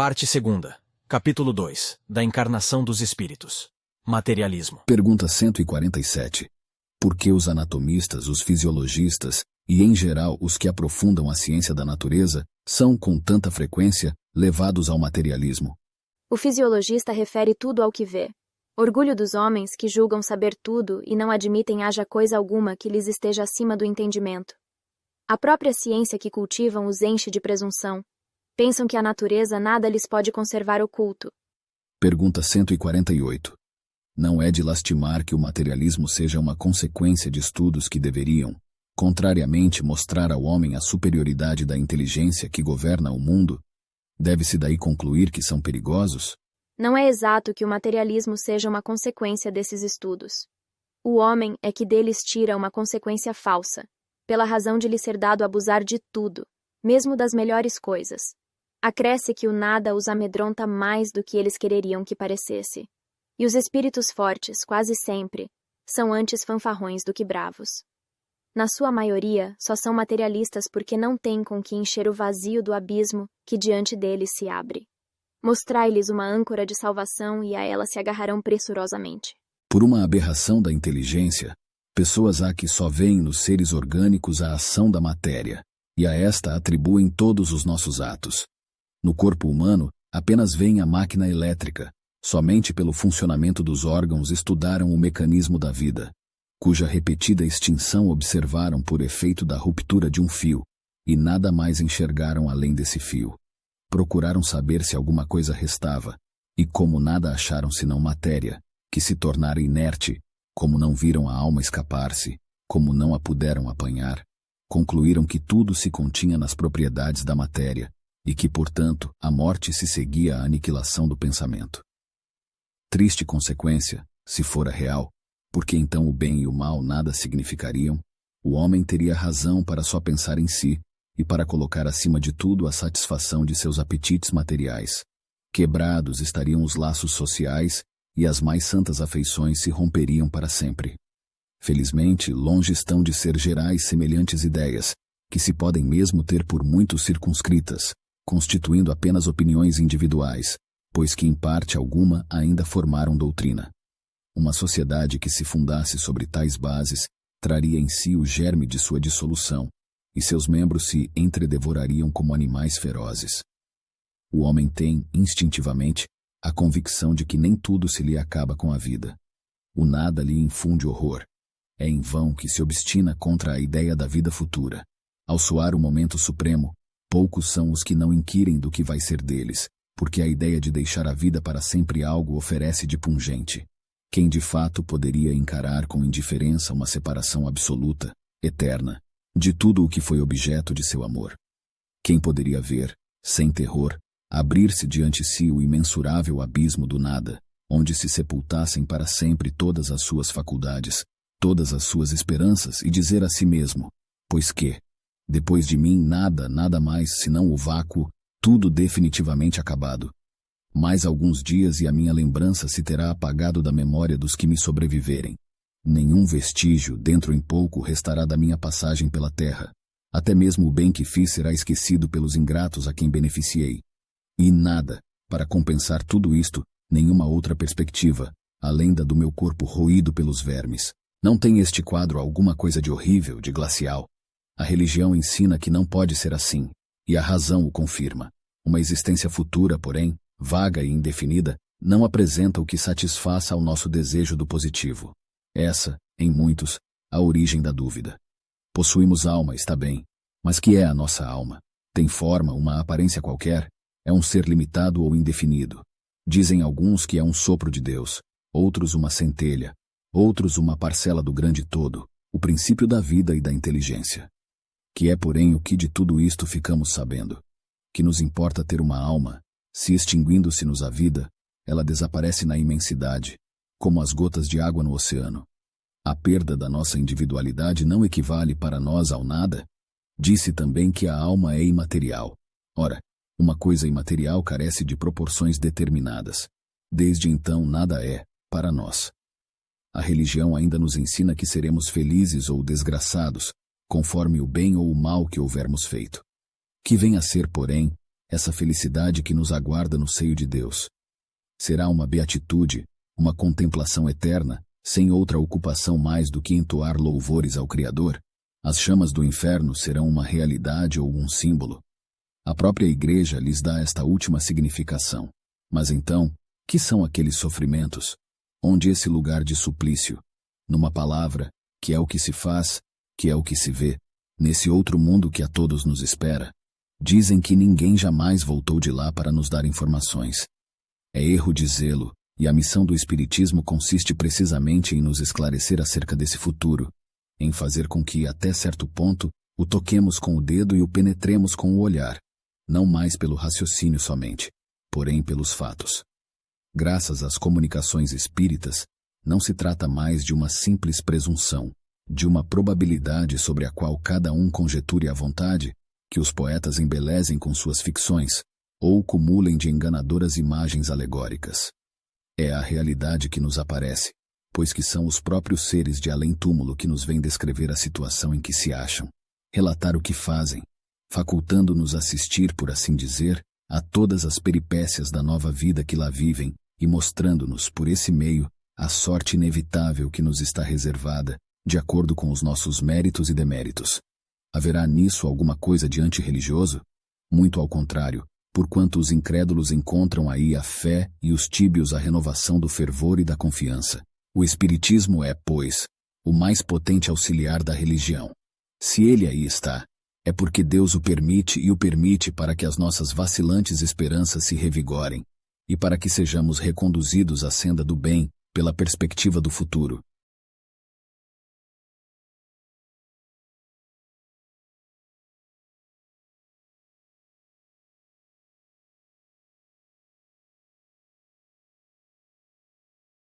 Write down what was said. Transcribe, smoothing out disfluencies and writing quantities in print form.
Parte 2ª. Capítulo 2. Da encarnação dos espíritos. Materialismo. Pergunta 147. Por que os anatomistas, os fisiologistas e, em geral, os que aprofundam a ciência da natureza são, com tanta frequência, levados ao materialismo? O fisiologista refere tudo ao que vê. Orgulho dos homens que julgam saber tudo e não admitem haja coisa alguma que lhes esteja acima do entendimento. A própria ciência que cultivam os enche de presunção. Pensam que a natureza nada lhes pode conservar oculto. Pergunta 148. Não é de lastimar que o materialismo seja uma consequência de estudos que deveriam, contrariamente, mostrar ao homem a superioridade da inteligência que governa o mundo? Deve-se daí concluir que são perigosos? Não é exato que o materialismo seja uma consequência desses estudos. O homem é que deles tira uma consequência falsa, pela razão de lhe ser dado abusar de tudo, mesmo das melhores coisas. Acresce que o nada os amedronta mais do que eles quereriam que parecesse. E os espíritos fortes, quase sempre, são antes fanfarrões do que bravos. Na sua maioria, só são materialistas porque não têm com que encher o vazio do abismo que diante deles se abre. Mostrai-lhes uma âncora de salvação e a ela se agarrarão pressurosamente. Por uma aberração da inteligência, pessoas há que só veem nos seres orgânicos a ação da matéria, e a esta atribuem todos os nossos atos. No corpo humano, apenas veem a máquina elétrica, somente pelo funcionamento dos órgãos estudaram o mecanismo da vida, cuja repetida extinção observaram por efeito da ruptura de um fio, e nada mais enxergaram além desse fio. Procuraram saber se alguma coisa restava, e como nada acharam senão matéria, que se tornara inerte, como não viram a alma escapar-se, como não a puderam apanhar, concluíram que tudo se continha nas propriedades da matéria, e que, portanto, a morte se seguia à aniquilação do pensamento. Triste consequência, se fora real, porque então o bem e o mal nada significariam, o homem teria razão para só pensar em si, e para colocar acima de tudo a satisfação de seus apetites materiais. Quebrados estariam os laços sociais, e as mais santas afeições se romperiam para sempre. Felizmente, longe estão de ser gerais semelhantes ideias, que se podem mesmo ter por muito circunscritas, constituindo apenas opiniões individuais, pois que em parte alguma ainda formaram doutrina. Uma sociedade que se fundasse sobre tais bases, traria em si o germe de sua dissolução, e seus membros se entredevorariam como animais ferozes. O homem tem, instintivamente, a convicção de que nem tudo se lhe acaba com a vida. O nada lhe infunde horror. É em vão que se obstina contra a ideia da vida futura. Ao soar o momento supremo, poucos são os que não inquirem do que vai ser deles, porque a ideia de deixar a vida para sempre algo oferece de pungente. Quem de fato poderia encarar com indiferença uma separação absoluta, eterna, de tudo o que foi objeto de seu amor? Quem poderia ver, sem terror, abrir-se diante si o imensurável abismo do nada, onde se sepultassem para sempre todas as suas faculdades, todas as suas esperanças, e dizer a si mesmo: pois que, depois de mim nada mais senão o vácuo, tudo definitivamente acabado. Mais alguns dias e a minha lembrança se terá apagado da memória dos que me sobreviverem. Nenhum vestígio, dentro em pouco, restará da minha passagem pela terra. Até mesmo o bem que fiz será esquecido pelos ingratos a quem beneficiei. E nada, para compensar tudo isto, nenhuma outra perspectiva, além da do meu corpo roído pelos vermes. Não tem este quadro alguma coisa de horrível, de glacial? A religião ensina que não pode ser assim, e a razão o confirma. Uma existência futura, porém, vaga e indefinida, não apresenta o que satisfaça ao nosso desejo do positivo. Essa, em muitos, a origem da dúvida. Possuímos alma, está bem, mas que é a nossa alma? Tem forma, uma aparência qualquer? É um ser limitado ou indefinido? Dizem alguns que é um sopro de Deus, outros uma centelha, outros uma parcela do grande todo, o princípio da vida e da inteligência. Que é, porém, o que de tudo isto ficamos sabendo? Que nos importa ter uma alma, se extinguindo-se-nos a vida, ela desaparece na imensidade, como as gotas de água no oceano. A perda da nossa individualidade não equivale para nós ao nada? Disse também que a alma é imaterial. Ora, uma coisa imaterial carece de proporções determinadas. Desde então nada é, para nós. A religião ainda nos ensina que seremos felizes ou desgraçados, conforme o bem ou o mal que houvermos feito. Que vem a ser, porém, essa felicidade que nos aguarda no seio de Deus. Será uma beatitude, uma contemplação eterna, sem outra ocupação mais do que entoar louvores ao Criador. As chamas do inferno serão uma realidade ou um símbolo. A própria Igreja lhes dá esta última significação. Mas então, que são aqueles sofrimentos? Onde esse lugar de suplício? Numa palavra, que é o que se faz, que é o que se vê, nesse outro mundo que a todos nos espera. Dizem que ninguém jamais voltou de lá para nos dar informações. É erro dizê-lo, e a missão do Espiritismo consiste precisamente em nos esclarecer acerca desse futuro, em fazer com que, até certo ponto, o toquemos com o dedo e o penetremos com o olhar, não mais pelo raciocínio somente, porém pelos fatos. Graças às comunicações espíritas, não se trata mais de uma simples presunção, de uma probabilidade sobre a qual cada um conjeture à vontade, que os poetas embelezem com suas ficções, ou cumulem de enganadoras imagens alegóricas. É a realidade que nos aparece, pois que são os próprios seres de além-túmulo que nos vêm descrever a situação em que se acham, relatar o que fazem, facultando-nos assistir, por assim dizer, a todas as peripécias da nova vida que lá vivem e mostrando-nos, por esse meio, a sorte inevitável que nos está reservada, de acordo com os nossos méritos e deméritos. Haverá nisso alguma coisa de antirreligioso? Muito ao contrário, porquanto os incrédulos encontram aí a fé e os tíbios a renovação do fervor e da confiança. O Espiritismo é, pois, o mais potente auxiliar da religião. Se ele aí está, é porque Deus o permite e o permite para que as nossas vacilantes esperanças se revigorem, e para que sejamos reconduzidos à senda do bem, pela perspectiva do futuro.